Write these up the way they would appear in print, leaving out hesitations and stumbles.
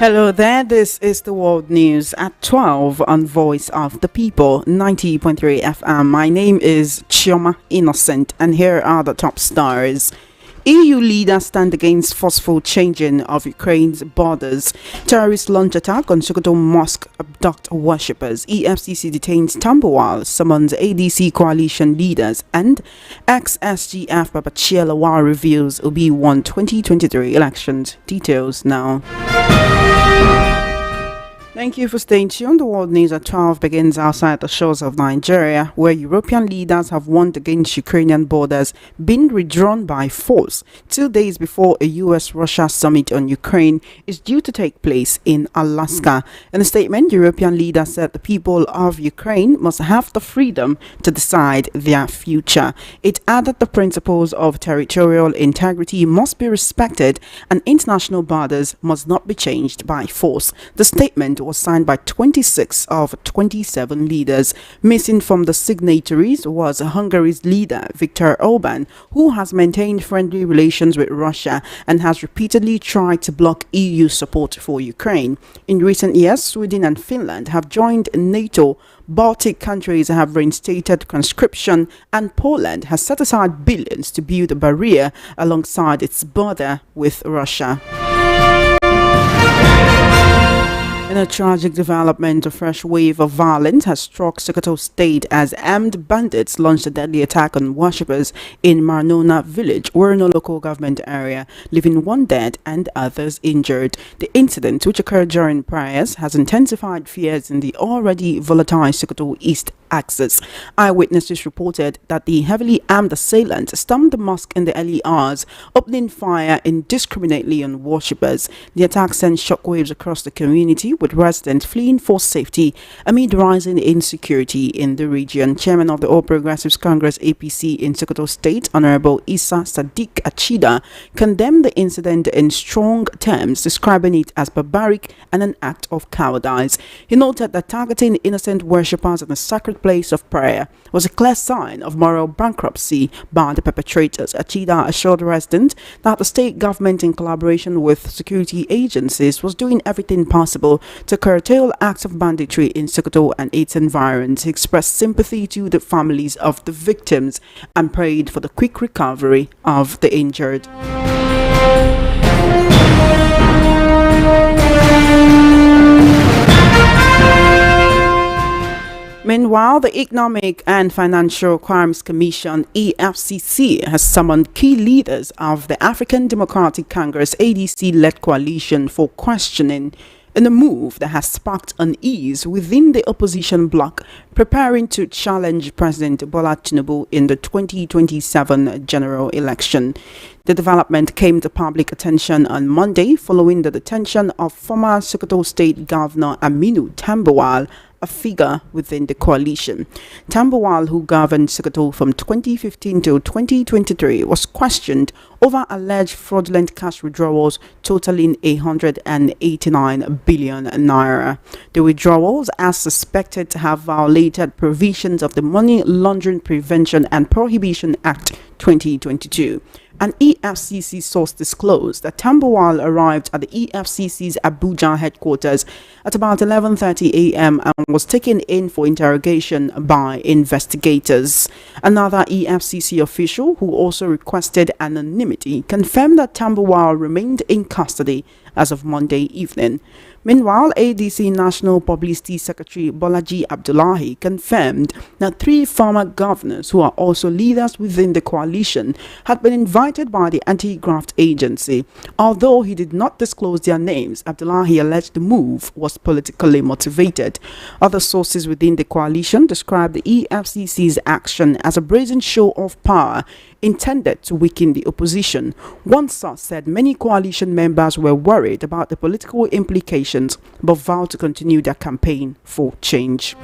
Hello there, this is the World News at 12 on Voice of the People, 90.3 FM. My name is Chioma Innocent, and here are the top stories. EU leaders stand against forceful changing of Ukraine's borders. Terrorist launch attack on Sokoto Mosque abduct worshippers. EFCC detains Lawal, summons ADC coalition leaders. And ex-SGF Babachir Law reveals Obi won 2023 elections. Details now. Thank you for staying tuned. The World News at 12 begins outside the shores of Nigeria, where European leaders have warned against Ukrainian borders being redrawn by force 2 days before a US-Russia summit on Ukraine is due to take place in Alaska. In a statement, European leaders said the people of Ukraine must have the freedom to decide their future. It added the principles of territorial integrity must be respected and international borders must not be changed by force. The statement was signed by 26 of 27 leaders. Missing from the signatories was Hungary's leader Viktor Orban, who has maintained friendly relations with Russia and has repeatedly tried to block EU support for Ukraine. In recent years, Sweden and Finland have joined NATO. Baltic countries have reinstated conscription, and Poland has set aside billions to build a barrier alongside its border with Russia. In a tragic development, a fresh wave of violence has struck Sokoto State as armed bandits launched a deadly attack on worshippers in Marnona village, Werno local government area, leaving one dead and others injured. The incident, which occurred during prayers, has intensified fears in the already volatile Sokoto East axis. Eyewitnesses reported that the heavily armed assailants stormed the mosque in the early hours, opening fire indiscriminately on worshippers. The attack sent shockwaves across the community, with residents fleeing for safety amid rising insecurity in the region. Chairman of the All Progressives Congress APC in Sokoto State, Honorable Issa Sadiq Achida, condemned the incident in strong terms, describing it as barbaric and an act of cowardice. He noted that targeting innocent worshippers in a sacred place of prayer was a clear sign of moral bankruptcy by the perpetrators. Achida assured residents that the state government, in collaboration with security agencies, was doing everything possible to curtail acts of banditry in Sokoto and its environs. He expressed sympathy to the families of the victims and prayed for the quick recovery of the injured. Meanwhile, the Economic and Financial Crimes Commission (EFCC) has summoned key leaders of the African Democratic Congress ADC-led coalition for questioning, in a move that has sparked unease within the opposition bloc preparing to challenge President Bola Tinubu in the 2027 general election. The development came to public attention on Monday following the detention of former Sokoto State Governor Aminu Tambuwal, a figure within the coalition. Tambuwal, who governed Sokoto from 2015 to 2023, was questioned over alleged fraudulent cash withdrawals totaling 189 billion naira. The withdrawals are suspected to have violated provisions of the Money Laundering Prevention and Prohibition Act 2022. An EFCC source disclosed that Tambuwal arrived at the EFCC's Abuja headquarters at about 11:30 a.m. and was taken in for interrogation by investigators. Another EFCC official, who also requested anonymity, confirmed that Tambuwal remained in custody as of Monday evening. Meanwhile, ADC National Publicity Secretary Bolaji Abdullahi confirmed that 3 former governors, who are also leaders within the coalition, had been invited by the anti-graft agency. Although he did not disclose their names, Abdullahi alleged the move was politically motivated. Other sources within the coalition described the EFCC's action as a brazen show of power intended to weaken the opposition. One source said many coalition members were worried about the political implications but vowed to continue their campaign for change.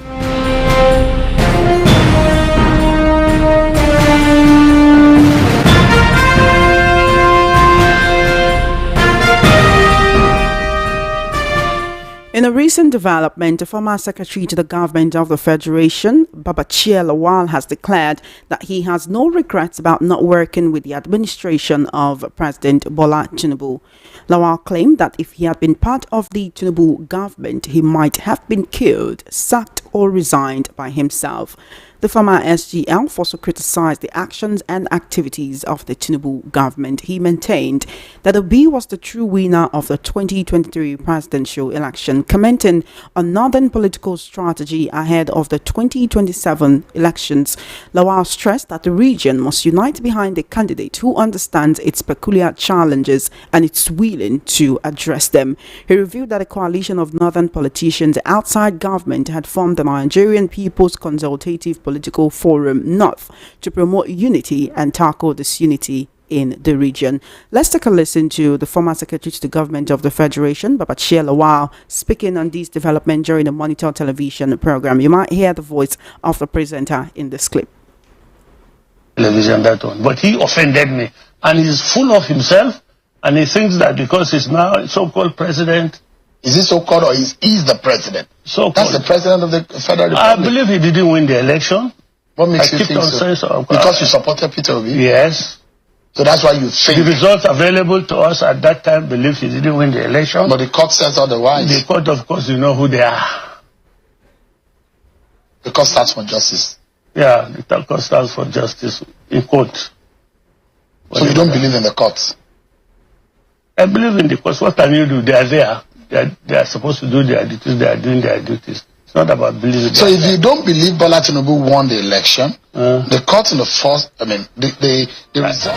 In a recent development, the former secretary to the government of the Federation, Babachir Lawal, has declared that he has no regrets about not working with the administration of President Bola Tinubu. Lawal claimed that if he had been part of the Tinubu government, he might have been killed, sacked or resigned by himself. The former SGL also criticized the actions and activities of the Tinubu government. He maintained that Obi was the true winner of the 2023 presidential election, commenting on northern political strategy ahead of the 2027 elections. Lawal stressed that the region must unite behind a candidate who understands its peculiar challenges and is willing to address them. He revealed that a coalition of northern politicians outside government had formed the Nigerian People's Consultative Political Forum North to promote unity and tackle disunity in the region. Let's take a listen to the former secretary to the government of the Federation, Babachir Law, speaking on this development during the Monitor television program. You might hear the voice of the presenter in this clip. Television, that one. But he offended me, and he's full of himself, and he thinks that because he's now so-called president. Is he so-called or is the president? So that's the president of the Federal Republic. I believe he didn't win the election. What makes you think so? Because you supported Peter Obi? Yes. So that's why you think... The results available to us at that time believe he didn't win the election. But the court says otherwise. The court, of course, you know who they are. The court stands for justice. Yeah, the court stands for justice in court. So you don't believe in the courts? I believe in the courts. What can you do? They are there. They are supposed to do their duties. They are doing their duties. It's not about believing. So if you don't believe Bola Tinubu won the election, the court in the first, the result.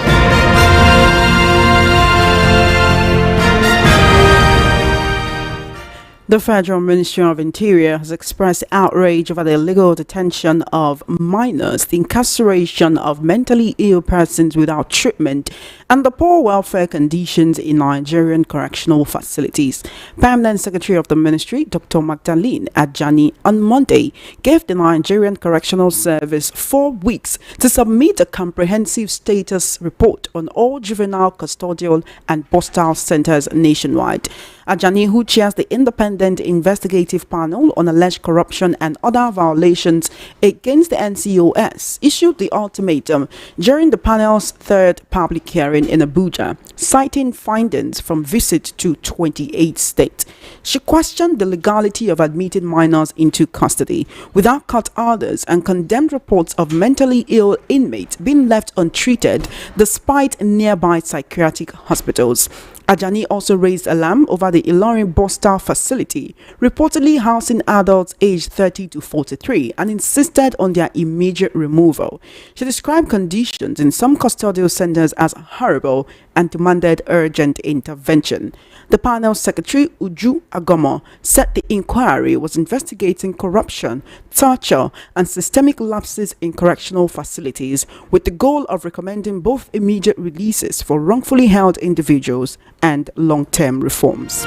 The Federal Ministry of Interior has expressed outrage over the illegal detention of minors, the incarceration of mentally ill persons without treatment, and the poor welfare conditions in Nigerian correctional facilities. Permanent Secretary of the Ministry, Dr. Magdalene Ajani, on Monday gave the Nigerian Correctional Service 4 weeks to submit a comprehensive status report on all juvenile custodial and postal centers nationwide. Ajani, who chairs the Independent Investigative Panel on Alleged Corruption and Other Violations against the NCOS, issued the ultimatum during the panel's third public hearing in Abuja, citing findings from visits to 28 states. She questioned the legality of admitting minors into custody without court orders and condemned reports of mentally ill inmates being left untreated despite nearby psychiatric hospitals. Ajani also raised alarm over the Ilorin Bostar facility, reportedly housing adults aged 30 to 43, and insisted on their immediate removal. She described conditions in some custodial centers as horrible and demanded urgent intervention. The panel secretary, Uju Agomo, said the inquiry was investigating corruption, torture, and systemic lapses in correctional facilities, with the goal of recommending both immediate releases for wrongfully held individuals and long-term reforms.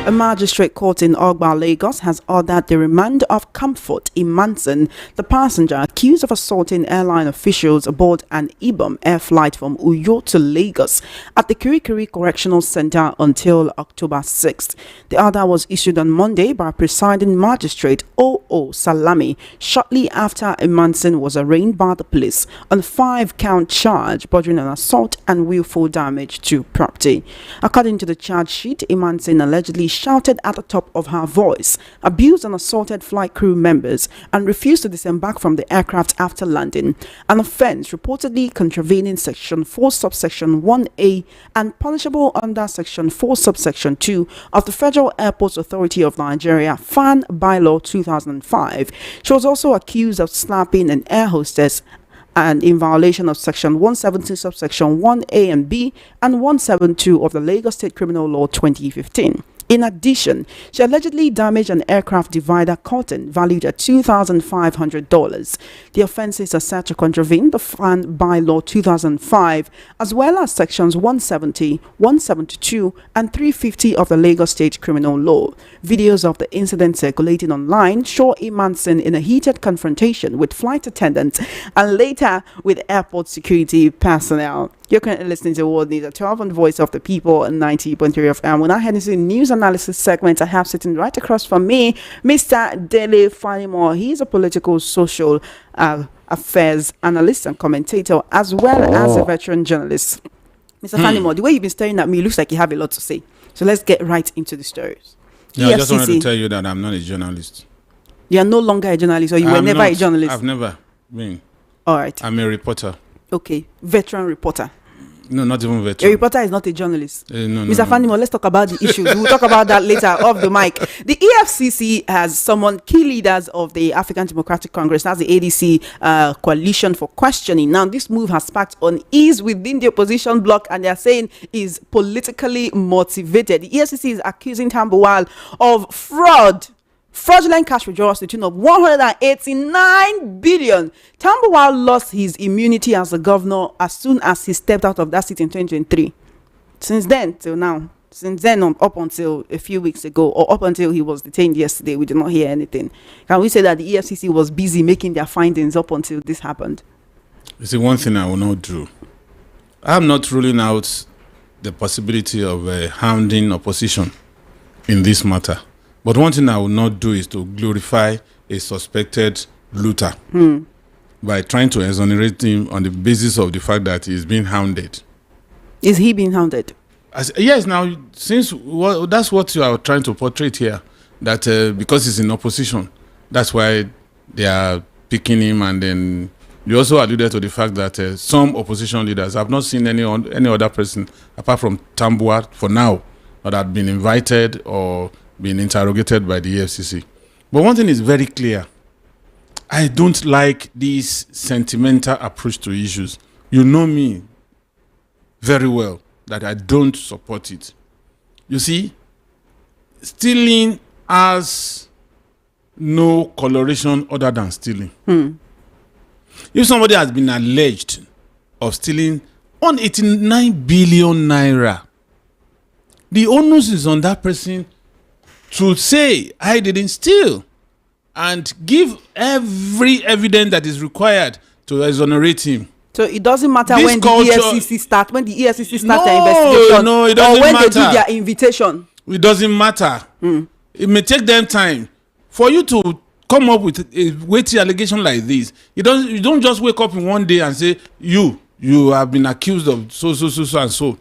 A magistrate court in Ogba, Lagos, has ordered the remand of Comfort Imanson, the passenger accused of assaulting airline officials aboard an Ibom air flight from Uyo to Lagos at the Kirikiri Correctional Center until October 6th. The order was issued on Monday by presiding magistrate O.O. Salami shortly after Imanson was arraigned by the police on a 5-count charge bordering on assault and willful damage to property. According to the charge sheet, Imanson allegedly shouted at the top of her voice, abused and assaulted flight crew members, and refused to disembark from the aircraft after landing, an offense reportedly contravening Section 4 subsection 1A and punishable under Section 4 subsection 2 of the Federal Airports Authority of Nigeria FAN Bylaw 2005. She was also accused of slapping an air hostess and in violation of Section 170 subsection 1A and B and 172 of the Lagos State Criminal Law 2015. In addition, she allegedly damaged an aircraft divider curtain valued at $2,500. The offences are set to contravene the FAN Bylaw 2005 as well as Sections 170, 172 and 350 of the Lagos State Criminal Law. Videos of the incident circulating online show Imanson in a heated confrontation with flight attendants and later with airport security personnel. You're currently listening to World News at 12 on Voice of the People and 90.3 FM. We're now heading to the news analysis segment, I have sitting right across from me, Mr. Dele Fanimo. He's a political social affairs analyst and commentator, as well as a veteran journalist. Mr. Fanimo, the way you've been staring at me, looks like you have a lot to say. So let's get right into the stories. Yeah, I just wanted to tell you that I'm not a journalist. You are no longer a journalist, or you were never a journalist? I've never been. All right. I'm a reporter. Okay. Veteran reporter. No, not even veteran. A reporter is not a journalist. No, Mr. Fanimo, let's talk about the issues. We'll talk about that later off the mic. The EFCC has summoned key leaders of the African Democratic Congress, that's the ADC coalition, for questioning. Now, this move has sparked unease within the opposition bloc, and they're saying is politically motivated. The EFCC is accusing Lawal of fraudulent cash withdrawals to the tune of 189 billion. Lawal lost his immunity as a governor as soon as he stepped out of that seat in 2023. Since then till now, up until a few weeks ago, or up until he was detained yesterday, we did not hear anything. Can we say that the EFCC was busy making their findings up until this happened? You see, one thing I will not do, I'm not ruling out the possibility of hounding opposition in this matter. But one thing I will not do is to glorify a suspected looter by trying to exonerate him on the basis of the fact that he's being hounded. Is he being hounded? Yes, now, that's what you are trying to portray here, that because he's in opposition, that's why they are picking him. And then you also alluded to the fact that some opposition leaders, have not seen any other person apart from Tambuwal for now, that had been invited or being interrogated by the EFCC. But one thing is very clear. I don't like this sentimental approach to issues. You know me very well that I don't support it. You see, stealing has no coloration other than stealing. If somebody has been alleged of stealing 189 billion naira, the onus is on that person to say, I didn't steal, and give every evidence that is required to exonerate him. So it doesn't matter when the EFCC start their investigation, no, it doesn't or when matter. they do their invitation. It doesn't matter. It may take them time for you to come up with a weighty allegation like this. You don't just wake up in one day and say you have been accused of so and so.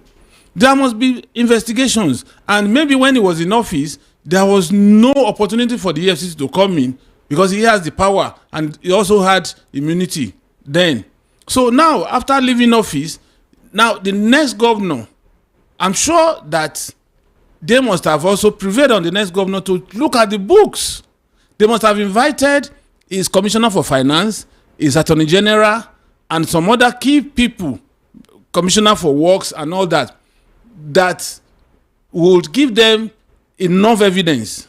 There must be investigations, and maybe when he was in office, there was no opportunity for the EFCC to come in because he has the power and he also had immunity then. So now, after leaving office, now the next governor, I'm sure that they must have also prevailed on the next governor to look at the books. They must have invited his commissioner for finance, his attorney general, and some other key people, commissioner for works and all that, that would give them enough evidence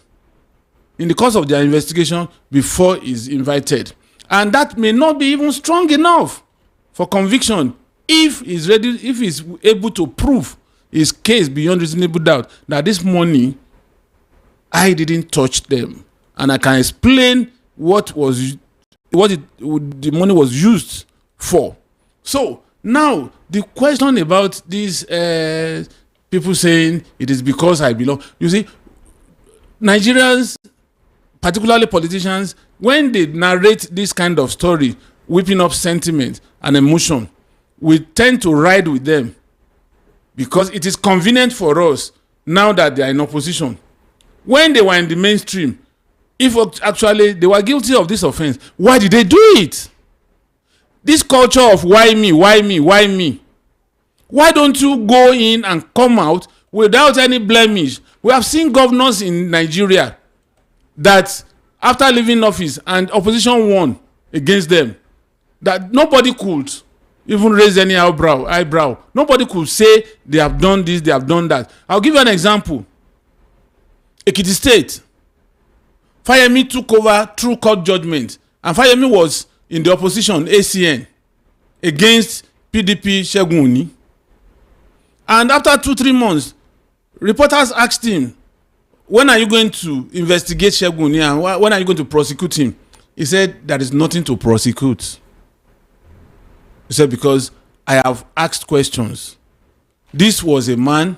in the course of their investigation before he's invited. And that may not be even strong enough for conviction if he's able to prove his case beyond reasonable doubt that this money, I didn't touch them. And I can explain what the money was used for. So now the question about these people saying it is because I belong. You see, Nigerians, particularly politicians, when they narrate this kind of story, whipping up sentiment and emotion, we tend to ride with them because it is convenient for us now that they are in opposition. When they were in the mainstream, if actually they were guilty of this offense, why did they do it? This culture of why me, why me, why me? Why don't you go in and come out without any blemish? We have seen governors in Nigeria that after leaving office and opposition won against them, that nobody could even raise any eyebrow. Nobody could say they have done this, they have done that. I'll give you an example. Ekiti State, Fayemi took over through court judgment, and Fayemi was in the opposition, ACN, against PDP Segun Oni. And after 2-3 months, reporters asked him, when are you going to investigate Segun Oni and when are you going to prosecute him? He said, there is nothing to prosecute. He said, because I have asked questions. This was a man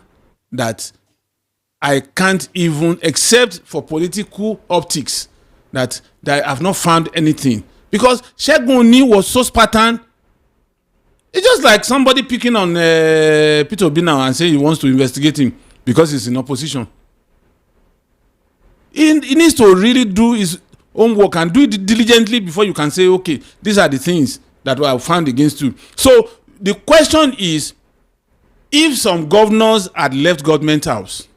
that I can't even, except for political optics, that I've not found anything. Because Segun Oni was so Spartan. It's just like somebody picking on Peter Obi now and saying he wants to investigate him because he's in opposition. He needs to really do his own work and do it diligently before you can say, okay, these are the things that were found against you. So the question is, if some governors had left government house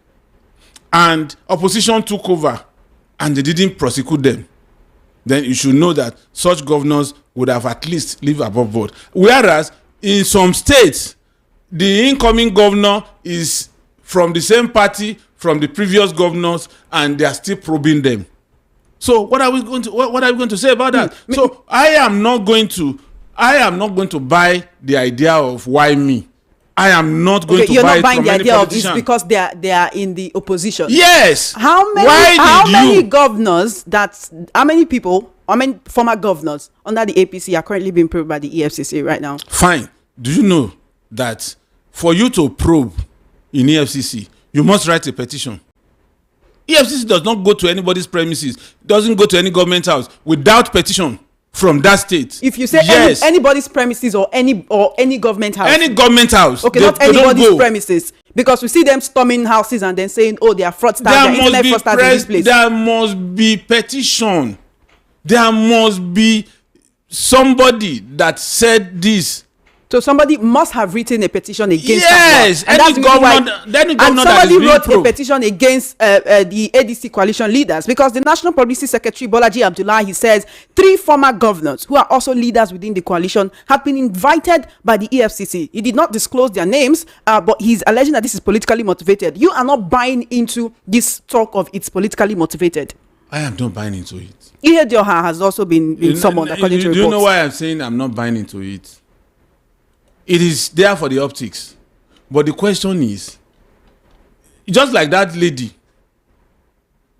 and opposition took over and they didn't prosecute them, then you should know that such governors would have at least lived above board. Whereas in some states, the incoming governor is from the same party from the previous governors, and they are still probing them. So what are we going to say about that? So I am not going to buy the idea of why me. I am not going to buy it from any politician. You're not buying the idea of this because they are in the opposition. Yes. How many former governors under the APC are currently being probed by the EFCC right now? Fine. Do you know that for you to probe in EFCC, you must write a petition? EFCC does not go to anybody's premises, doesn't go to any government house without petition from that state. If you say anybody's premises or any government house, okay, not anybody's premises, because we see them storming houses and then saying, oh, they are fraudsters, they are internet fraudsters in this place. There must be petition. There must be somebody that said this. So somebody must have written a petition against. Yes, and somebody wrote a petition against the ADC coalition leaders, because the National Publicity Secretary Babachir Law, he says 3 former governors who are also leaders within the coalition have been invited by the EFCC. He did not disclose their names, but he's alleging that this is politically motivated. You are not buying into this talk of it's politically motivated. I am not buying into it. Ihedioha has also been summoned according to reports. Do you know why I'm saying I'm not buying into it? It is there for the optics. But the question is, just like that lady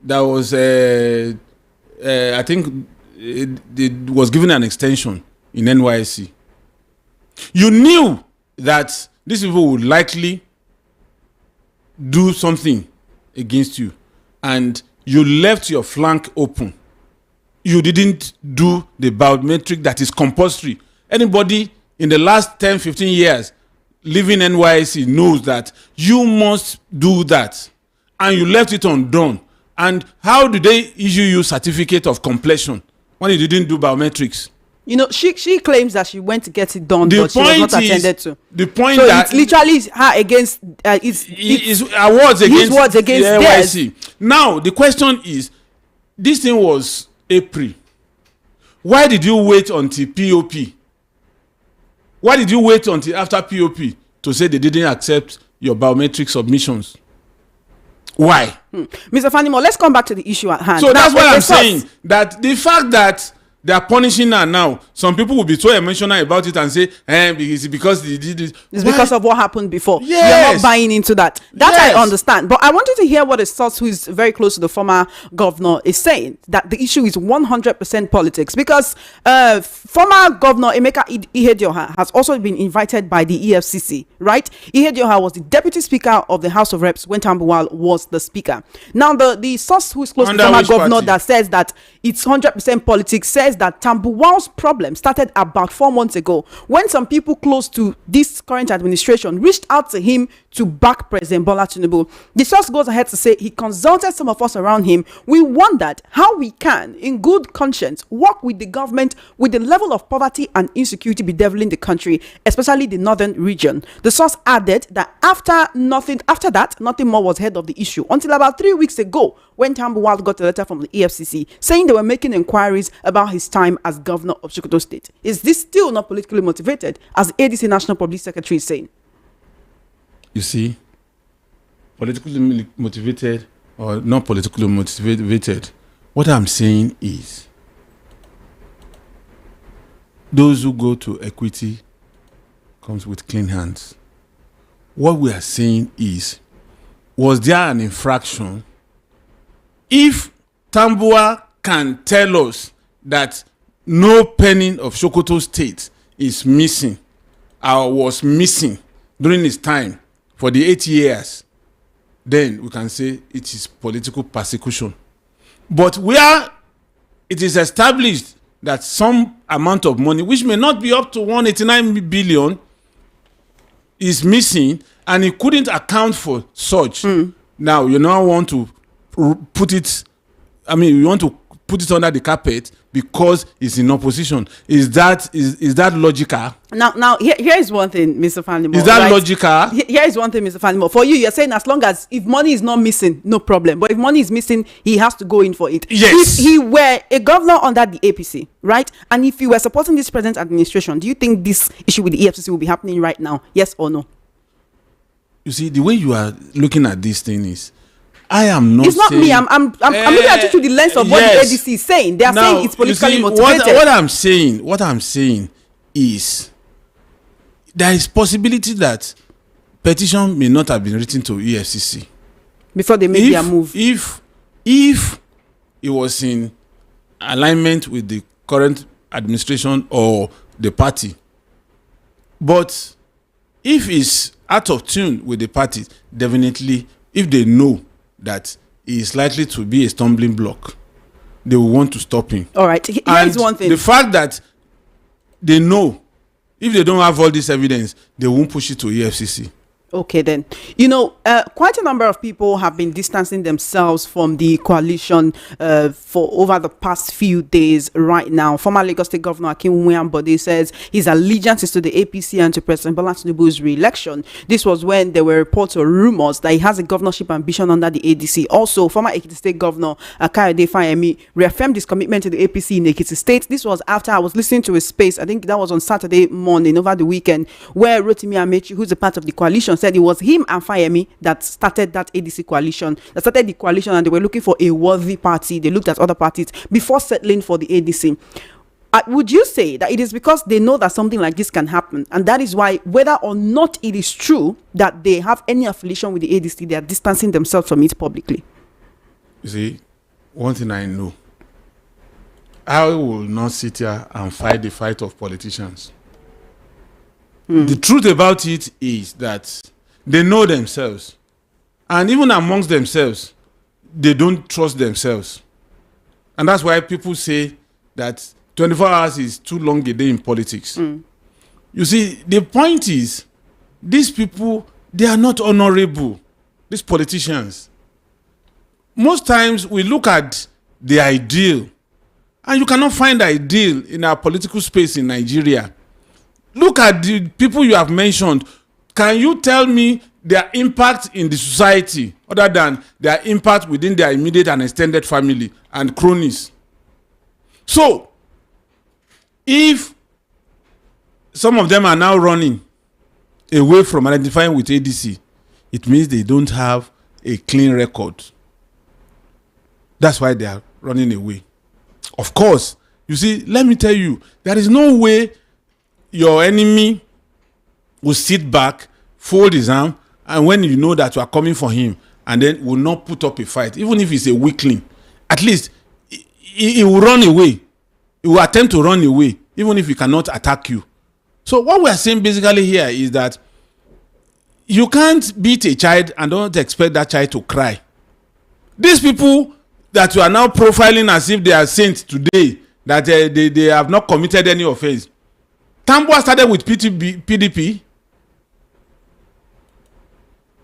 that was, I think, it was given an extension in NYSC. You knew that these people would likely do something against you, and you left your flank open. You didn't do the biometric that is compulsory. Anybody in the last 10, 15 years living NYSC knows that you must do that, and you left it undone. And how do they issue you certificate of completion when you didn't do biometrics? You know, she claims that she went to get it done, but she was not attended to. The point so that it's literally her against his words against NYSC. Now the question is, this thing was April. Why did you wait until POP? Why did you wait until after POP to say they didn't accept your biometric submissions? Why? Mr. Fanimo, let's come back to the issue at hand. So that's what I'm saying. That the fact that they are punishing her now, some people will be so emotional about it and say, it's because they did it. It's because of what happened before. Yes. You're not buying into that. That yes. I understand. But I wanted to hear what a source who is very close to the former governor is saying, that the issue is 100% politics. Because former governor Emeka Ihedioha has also been invited by the EFCC, right? Ihedioha was the deputy speaker of the House of Reps when Tambuwal was the speaker. Now, the source who is close to the former governor party? That says that it's 100% politics says that Tambuwal's problem started about 4 months ago when some people close to this current administration reached out to him to back President Bola Tinubu. The source goes ahead to say he consulted some of us around him. We wondered how we can, in good conscience, work with the government with the level of poverty and insecurity bedeviling the country, especially the northern region. The source added that after that, nothing more was heard of the issue until about 3 weeks ago when Tambuwal got a letter from the EFCC saying they were making inquiries about his time as governor of Sokoto State. Is this still not politically motivated, as ADC National Public Secretary is saying? You see, politically motivated or not politically motivated, what I'm saying is those who go to equity comes with clean hands. What we are saying is, was there an infraction? If Tambuwal can tell us that no penny of Sokoto State is missing or was missing during his time for the 8 years, then we can say it is political persecution. But where it is established that some amount of money, which may not be up to 189 billion, is missing, and he couldn't account for such. Now, you now want to put it, you want to put it under the carpet because it's in opposition. Is that logical? Now here is one thing, Mr. Fanimo. Is that logical? Here is one thing, Mr. Fanimo. For you're saying as long as if money is not missing, no problem. But if money is missing, he has to go in for it. Yes. If he were a governor under the APC, right? And if you were supporting this present administration, do you think this issue with the EFCC will be happening right now? Yes or no? You see, the way you are looking at this thing is, I am not. It's not saying, me. I'm looking at it through the lens of what the ADC is saying. They are saying it's politically motivated. What I'm saying is, there is possibility that petition may not have been written to EFCC before they made their move. If it was in alignment with the current administration or the party, but if it's out of tune with the party, definitely, if they know that he is likely to be a stumbling block, they will want to stop him. All right. Here's one thing. The fact that they know, if they don't have all this evidence, they won't push it to EFCC. Okay, then. Quite a number of people have been distancing themselves from the coalition for over the past few days right now. Former Lagos State Governor Akin Nwambode says his allegiance is to the APC and to President Bola Tinubu's re-election. This was when there were reports or rumors that he has a governorship ambition under the ADC. Also, former Ekiti State Governor Kayode Fayemi reaffirmed his commitment to the APC in Ekiti State. This was after I was listening to his space, I think that was on Saturday morning over the weekend, where Rotimi Amechi, who's a part of the coalition, said it was him and Fayemi that started that ADC coalition, and they were looking for a worthy party. They looked at other parties before settling for the ADC. Would you say that it is because they know that something like this can happen, and that is why, whether or not it is true that they have any affiliation with the ADC, they are distancing themselves from it publicly? You see, one thing I know, I will not sit here and fight the fight of politicians. The truth about it is that they know themselves, and even amongst themselves, they don't trust themselves. And that's why people say that 24 hours is too long a day in politics. You see, the point is, these people, they are not honorable, these politicians. Most times we look at the ideal, and you cannot find the ideal in our political space in Nigeria. Look at the people you have mentioned. Can you tell me their impact in the society other than their impact within their immediate and extended family and cronies? So, if some of them are now running away from identifying with ADC, it means they don't have a clean record. That's why they are running away. Of course, you see, let me tell you, there is no way your enemy will sit back, fold his arm, and when you know that you are coming for him, and then will not put up a fight, even if he's a weakling, at least he will run away. He will attempt to run away, even if he cannot attack you. So what we are saying basically here is that you can't beat a child and don't expect that child to cry. These people that you are now profiling as if they are saints today, that they have not committed any offense. Tambuwal started with PDP.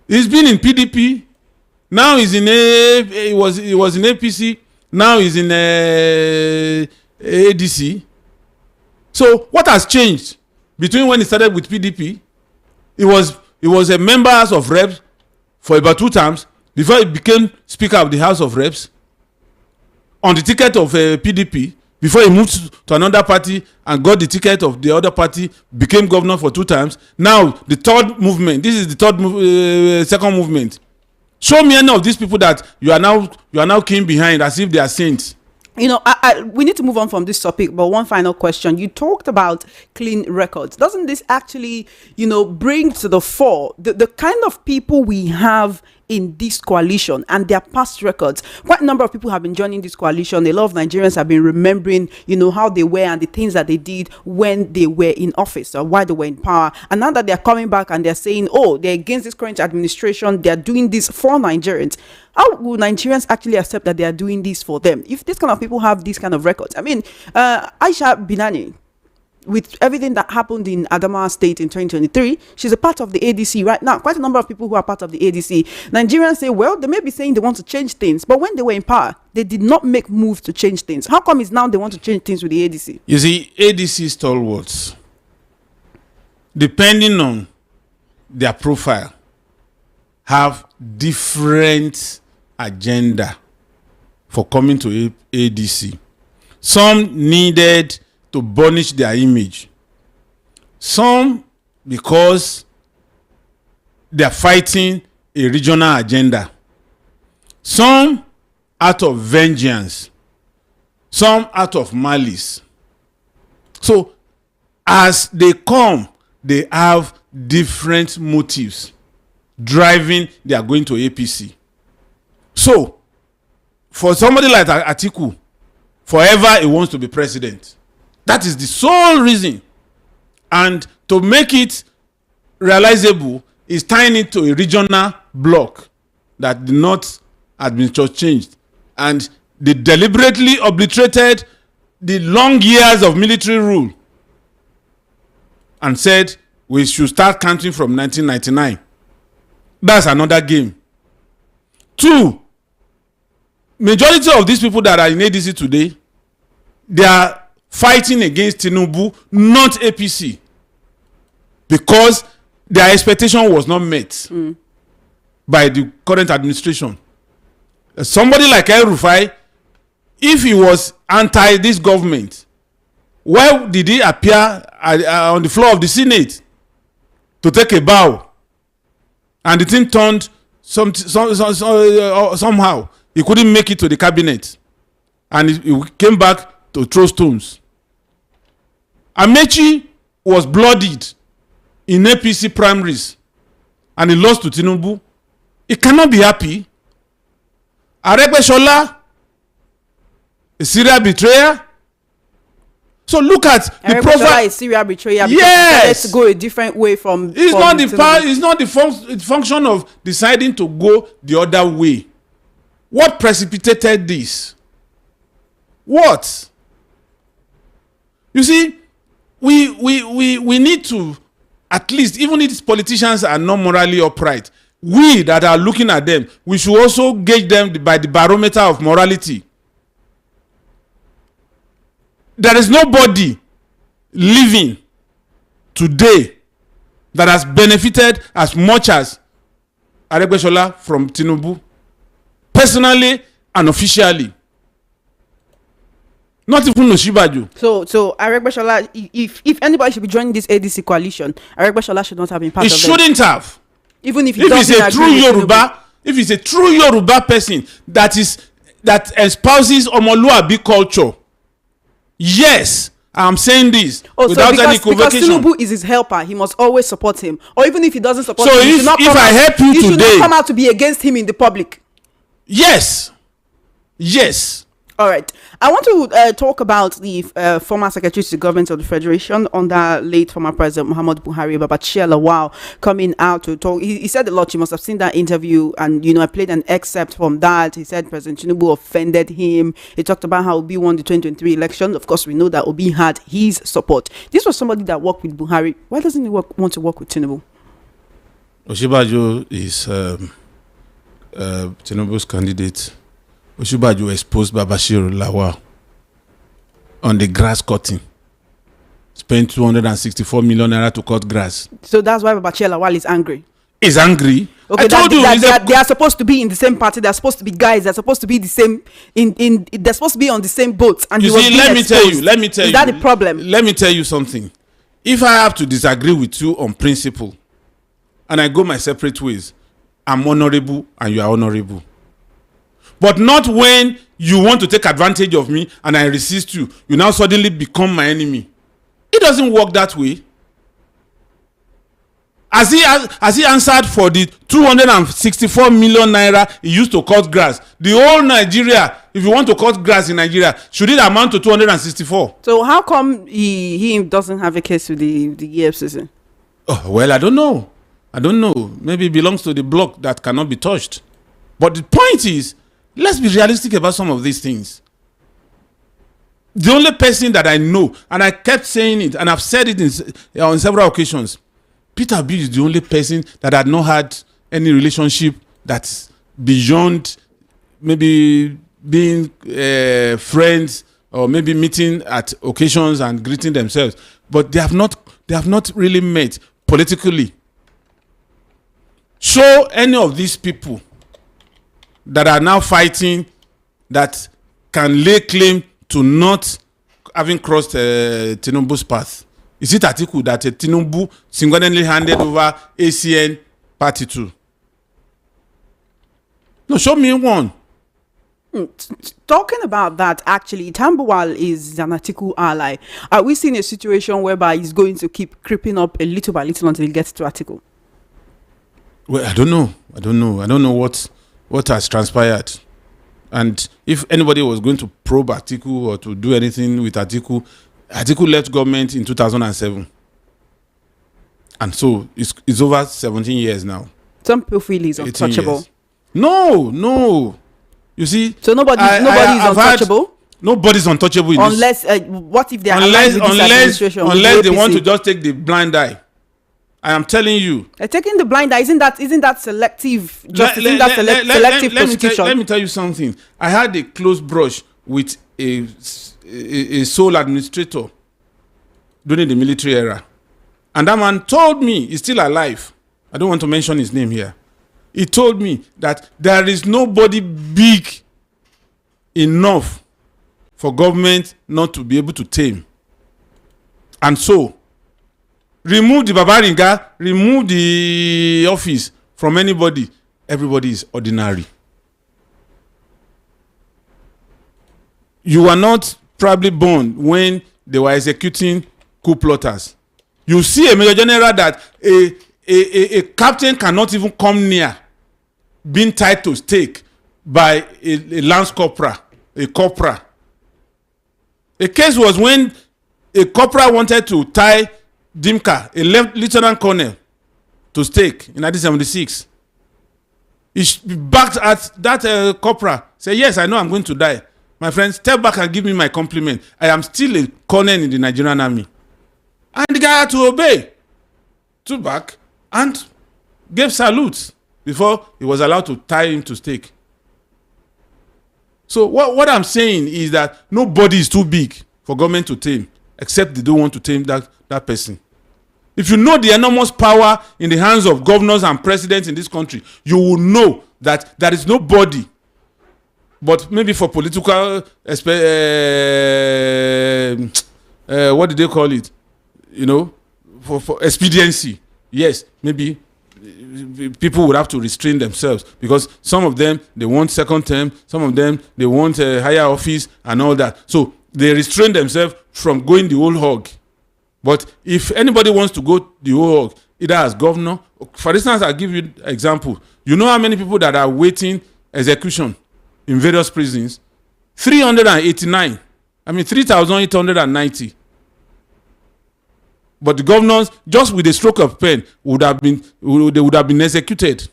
He's been in PDP. Now he's in he was in APC. Now he's in ADC. So what has changed between when he started with PDP? He was a member House of Reps for about 2 terms before he became Speaker of the House of Reps on the ticket of PDP. Before he moved to another party and got the ticket of the other party, became governor for 2 terms. Now the third movement. This is the second movement. Show me any of these people that you are now keen behind as if they are saints. We need to move on from this topic, but one final question. You talked about clean records. Doesn't this actually, bring to the fore the kind of people we have in this coalition and their past records. Quite a number of people have been joining this coalition. A lot of Nigerians have been remembering, how they were and the things that they did when they were in office or while they were in power. And now that they're coming back and they're saying, oh, they're against this current administration, they're doing this for Nigerians. How will Nigerians actually accept that they are doing this for them if this kind of people have these kind of records? I mean, Aisha Binani, with everything that happened in Adamawa State in 2023, she's a part of the ADC right now. Quite a number of people who are part of the ADC. Nigerians say, well, they may be saying they want to change things, but when they were in power, they did not make moves to change things. How come it's now they want to change things with the ADC? You see, ADC stalwarts, depending on their profile, have different agenda for coming to ADC. Some needed to burnish their image. Some because they are fighting a regional agenda. Some out of vengeance. Some out of malice. So as they come, they have different motives driving they are going to APC. So for somebody like Atiku, forever he wants to be president. That is the sole reason. And to make it realizable is tying it to a regional bloc that the North had been changed. And they deliberately obliterated the long years of military rule and said we should start counting from 1999. That's another game. 2, majority of these people that are in ADC today, they are fighting against Tinubu, not APC, because their expectation was not met by the current administration. Somebody like El Rufai, if he was anti this government, why did he appear on the floor of the Senate to take a bow? And the thing turned somehow. He couldn't make it to the cabinet. And he came back to throw stones. Amechi was bloodied in APC primaries. And he lost to Tinubu. He cannot be happy. Aregbesola, a serial betrayer. So look at the profile. Is serial betrayer. Yes. Let's go a different way from. It's not the function of deciding to go the other way. What precipitated this? What? You see, we need to, at least, even if these politicians are not morally upright, we that are looking at them, we should also gauge them by the barometer of morality. There is nobody living today that has benefited as much as Aregbesola from Tinubu, personally and officially. Not even Osinbajo. So Aregbesola, if anybody should be joining this ADC coalition, Aregbesola should not have been part of it. He shouldn't have. Even if he's a true Yoruba, if he's a true Yoruba person that espouses Omoluabi culture. Yes, I'm saying this without any equivocation. Because Tinubu is his helper, he must always support him. Or even if he doesn't support him, if I help you today, should not come out to be against him in the public. Yes. All right. I want to talk about the former Secretary to the Government of the Federation under late former President Muhammad Buhari, Babachir Law, coming out to talk. He said a lot. You must have seen that interview, and I played an excerpt from that. He said President Tinubu offended him. He talked about how Obi won the 2023 election. Of course, we know that Obi had his support. This was somebody that worked with Buhari. Why doesn't he want to work with Tinubu? Osinbajo is Tinubu's candidate. Osinbajo exposed Babachir Law on the grass cutting. Spent 264 million naira to cut grass. So that's why Babachir Law is angry. He's angry. Okay, I told you they are supposed to be in the same party. They're supposed to be guys. They're supposed to be the same. They're supposed to be on the same boat. And let me tell you. Is that the problem? Let me tell you something. If I have to disagree with you on principle, and I go my separate ways, I'm honorable and you are honorable. But not when you want to take advantage of me and I resist you. You now suddenly become my enemy. It doesn't work that way. Has he answered for the 264 million naira he used to cut grass? The whole Nigeria, if you want to cut grass in Nigeria, should it amount to 264? So how come he doesn't have a case with the EFCC? Oh, well, I don't know. Maybe it belongs to the block that cannot be touched. But the point is, let's be realistic about some of these things. The only person that I know, and I kept saying it, and I've said it on several occasions, Peter Obi is the only person that had not had any relationship that's beyond maybe being friends or maybe meeting at occasions and greeting themselves. But they have not really met politically. Show any of these people that are now fighting that can lay claim to not having crossed Tinubu's path. Is it Atiku that Tinubu single-handedly handed over ACN party to? No, show me one. Talking about that, actually, Tambuwal is an Atiku ally. Are we seeing a situation whereby he's going to keep creeping up a little by little until he gets to Atiku? Well, I don't know what has transpired. And if anybody was going to probe Atiku or to do anything with Atiku left government in 2007. And so it's over 17 years now. Some people feel he's untouchable. Years. No. You see? So nobody is untouchable? Nobody's untouchable in unless, this. what if they are unless they want to just take the blind eye. I am telling you. Taking the blind eye, isn't that selective justice? Selective prosecution? Let me tell you something. I had a close brush with a sole administrator during the military era. And that man told me, he's still alive. I don't want to mention his name here. He told me that there is nobody big enough for government not to be able to tame. And so, remove the Babaringa, remove the office from anybody. Everybody is ordinary. You were not probably born when they were executing coup plotters. You see a major general that a captain cannot even come near being tied to stake by a lance corporal, a corporal. A case was when a corporal wanted to tie Dimka, a lieutenant colonel, to stake in 1976. He backed at that corporal, said, yes, I know I'm going to die. My friend, step back and give me my compliment. I am still a colonel in the Nigerian army. And the guy had to obey. Stood back and gave salutes before he was allowed to tie him to stake. So what I'm saying is that nobody is too big for government to tame, except they don't want to tame that person. If you know the enormous power in the hands of governors and presidents in this country, you will know that there is nobody, but maybe for political, what do they call it? You know, for expediency. Yes, maybe people would have to restrain themselves because some of them, they want second term, some of them, they want a higher office and all that. So they restrain themselves from going the whole hog. But if anybody wants to go the whole hog, either as governor, for instance, I'll give you an example. You know how many people that are waiting execution in various prisons? 389. 3,890. But the governors, just with a stroke of pen, would have been executed.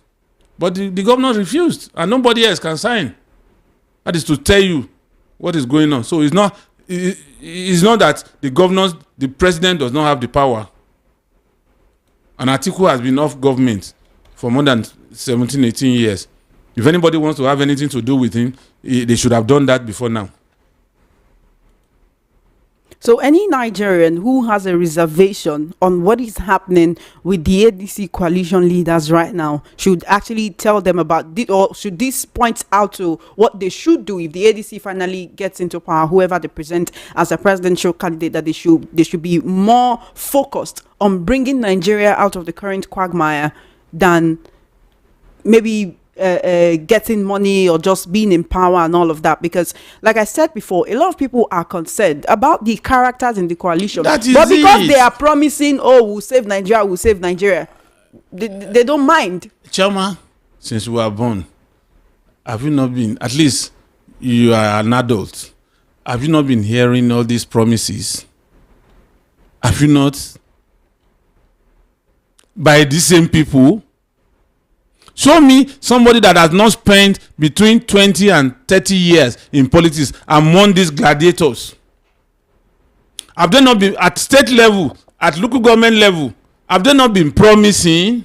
But the governors refused, and nobody else can sign. That is to tell you what is going on. So it's not that the president does not have the power. And Atiku has been off government for more than 17, 18 years. If anybody wants to have anything to do with him, they should have done that before now. So any Nigerian who has a reservation on what is happening with the ADC coalition leaders right now should actually tell them about it, or should this point out to what they should do if the ADC finally gets into power, whoever they present as a presidential candidate, that they should be more focused on bringing Nigeria out of the current quagmire than maybe getting money or just being in power and all of that. Because like I said before, a lot of people are concerned about the characters in the coalition, but because they are promising, we'll save Nigeria, they don't mind. Chama, since we were born, have you not been, at least you are an adult, have you not been hearing all these promises? Have you not? By these same people? Show me somebody that has not spent between 20 and 30 years in politics among these gladiators. Have they not been at state level, at local government level? Have they not been promising?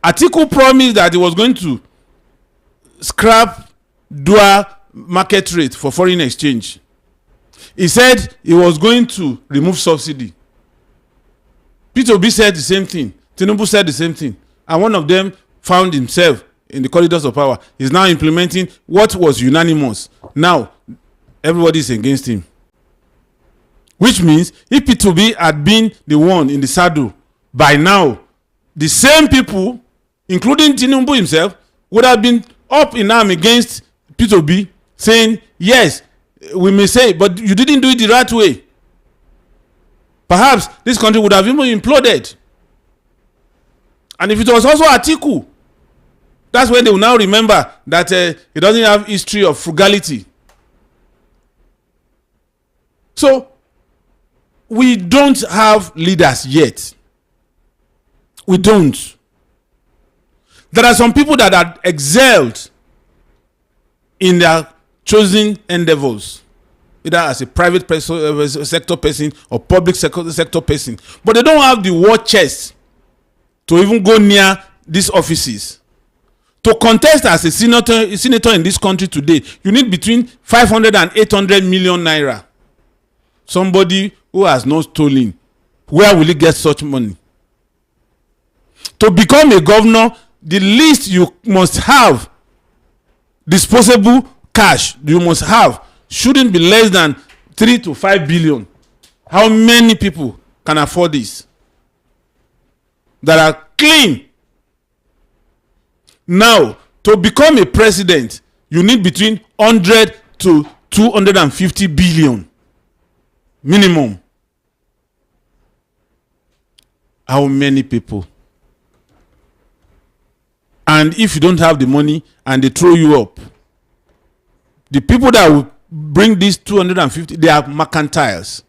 Atiku promised that he was going to scrap dual market rate for foreign exchange. He said he was going to remove subsidy. Peter Obi said the same thing. Tinubu said the same thing. And one of them found himself in the corridors of power. He's now implementing what was unanimous. Now, everybody is against him. Which means if Peter Obi had been the one in the saddle, by now, the same people, including Tinubu himself, would have been up in arm against Peter Obi, saying, yes, we may say, but you didn't do it the right way. Perhaps this country would have even imploded. And if it was also Atiku, that's when they will now remember that he doesn't have history of frugality. So, we don't have leaders yet. We don't. There are some people that are excelled in their chosen endeavors, either as a private person, sector person or public sector person, but they don't have the war chest to even go near these offices. To contest as a senator in this country today, you need between 500 and 800 million naira. Somebody who has not stolen, where will he get such money? To become a governor, the least you must have disposable cash you must have shouldn't be less than 3 to 5 billion. How many people can afford this? That are clean. Now, to become a president, you need between 100 to 250 billion minimum. How many people? And if you don't have the money and they throw you up, the people that will bring these 250, they are mercantiles.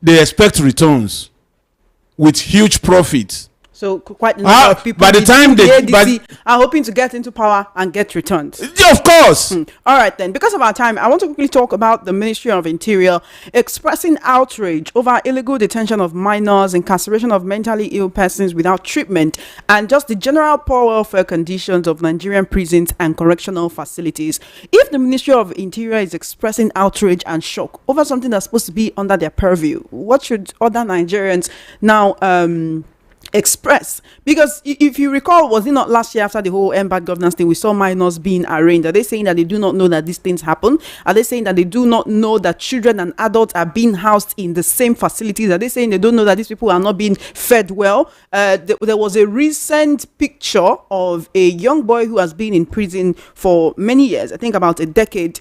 They expect returns with huge profits. So quite a lot of people by the time they ADC are hoping to get into power and get returns. Yeah, of course. All right then, because of our time, I want to quickly talk about the Ministry of Interior expressing outrage over illegal detention of minors, incarceration of mentally ill persons without treatment, and just the general poor welfare conditions of Nigerian prisons and correctional facilities. If the Ministry of Interior is expressing outrage and shock over something that's supposed to be under their purview, what should other Nigerians now express? Because if you recall, was it not last year after the whole bad governance thing, we saw minors being arraigned? Are they saying that they do not know that these things happen? Are they saying that they do not know that children and adults are being housed in the same facilities? Are they saying they don't know that these people are not being fed well? There was a recent picture of a young boy who has been in prison for many years, I think about a decade.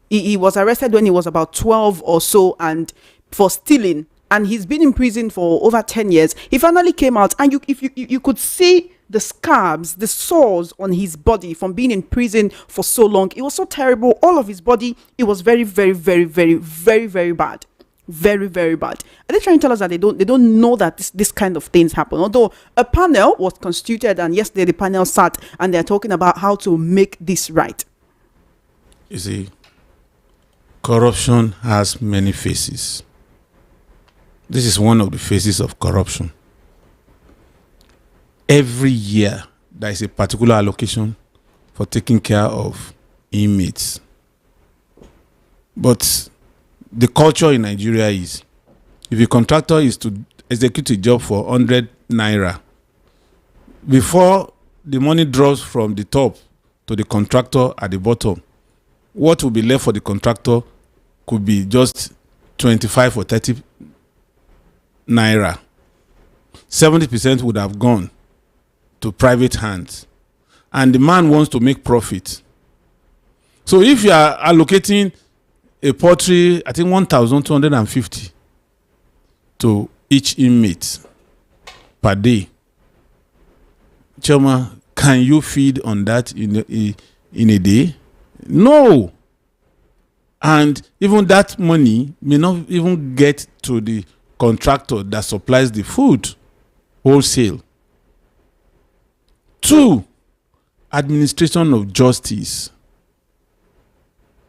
He was arrested when he was about 12 or so, and for stealing. And he's been in prison for over 10 years. He finally came out, and you could see the scabs, the sores on his body from being in prison for so long. It was so terrible. All of his body, it was very, very, very, very, very, very bad. Very, very bad. Are they trying to tell us that they don't know that this kind of things happen? Although a panel was constituted, and yesterday the panel sat and they're talking about how to make this right. You see, corruption has many faces. This is one of the faces of corruption. Every year, there is a particular allocation for taking care of inmates. But the culture in Nigeria is, if a contractor is to execute a job for 100 naira, before the money drops from the top to the contractor at the bottom, what will be left for the contractor could be just 25 or 30 naira. 70% would have gone to private hands, and the man wants to make profit. So if you are allocating a poultry, I think 1,250 to each inmate per day. Choma, can you feed on that in a day? No. And even that money may not even get to the contractor that supplies the food wholesale. 2, administration of justice.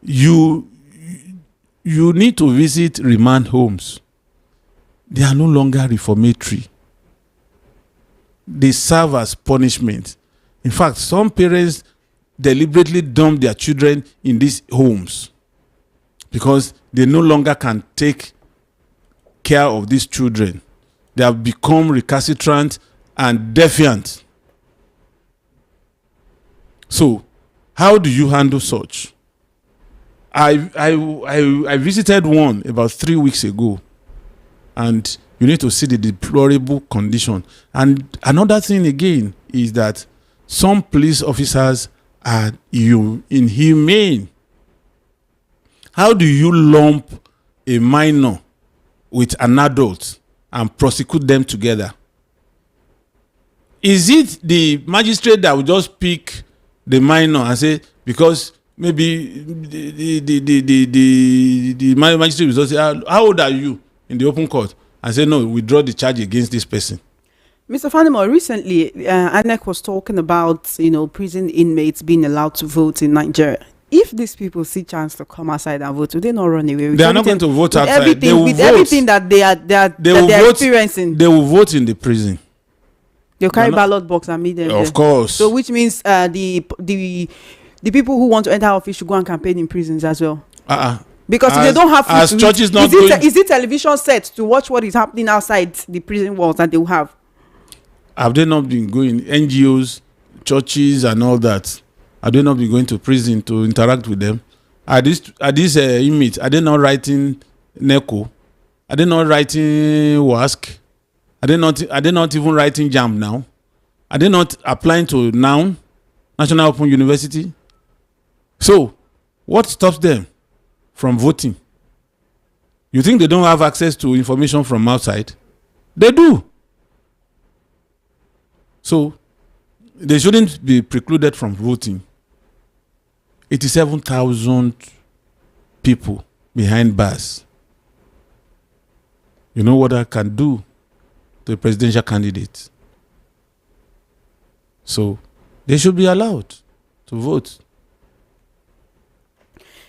You need to visit remand homes. They are no longer reformatory. They serve as punishment. In fact, some parents deliberately dump their children in these homes because they no longer can take care of these children. They have become recalcitrant and defiant. So, how do you handle such? I visited one about 3 weeks ago, and you need to see the deplorable condition. And another thing again is that some police officers are inhumane. How do you lump a minor with an adult and prosecute them together? Is it the magistrate that will just pick the minor and say, because maybe the magistrate will just say, how old are you, in the open court, and say, no, withdraw the charge against this person? Mr. Fanimo, recently, ANEC was talking about, prison inmates being allowed to vote in Nigeria. If these people see chance to come outside and vote, will they not run away? They are not going to vote outside. Everything that they are experiencing. They will vote in the prison. They'll carry ballot box and meet them. Of course. So which means the people who want to enter office should go and campaign in prisons as well. Because they don't have as churches not is it television set to watch what is happening outside the prison walls that they will have? Have they not been going, NGOs, churches and all that? Have they not been going to prison to interact with them? Are these inmates, are they not writing NECO? Are they not writing WASC? Are they not even writing JAMB now? Are they not applying to NOUN, National Open University? So, what stops them from voting? You think they don't have access to information from outside? They do. So, they shouldn't be precluded from voting. 87,000 people behind bars. You know what I can do to a presidential candidate? So, they should be allowed to vote.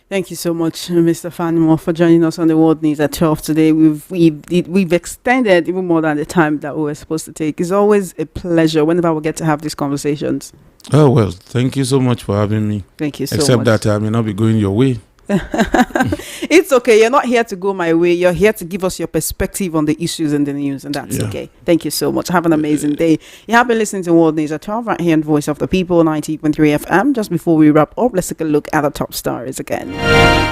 Thank you so much, Mr. Fanimo, for joining us on the World News at 12 today. We've extended even more than the time that we were supposed to take. It's always a pleasure whenever we get to have these conversations. Oh, well, thank you so much for having me. Thank you so much. Except that I may not be going your way. It's okay. You're not here to go my way. You're here to give us your perspective on the issues in the news, and that's okay. Thank you so much. Have an amazing day. You have been listening to World News at 12 right here on Voice of the People, 90.3 FM. Just before we wrap up, let's take a look at the top stories again.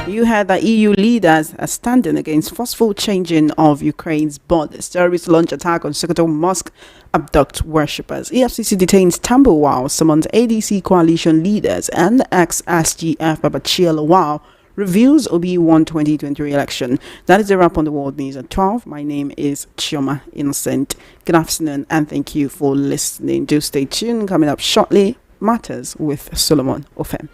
You heard that EU leaders are standing against forceful changing of Ukraine's borders. Terrorists launch attack on Sokoto Mosque, abduct worshippers. EFCC detains Lawal, summons ADC coalition leaders, and ex-SGF Babachir Law reviews OB1 2023 election. That is a wrap on the World News at 12. My name is Chioma Innocent. Good afternoon and thank you for listening. Do stay tuned. Coming up shortly, Matters with Solomon Ofem.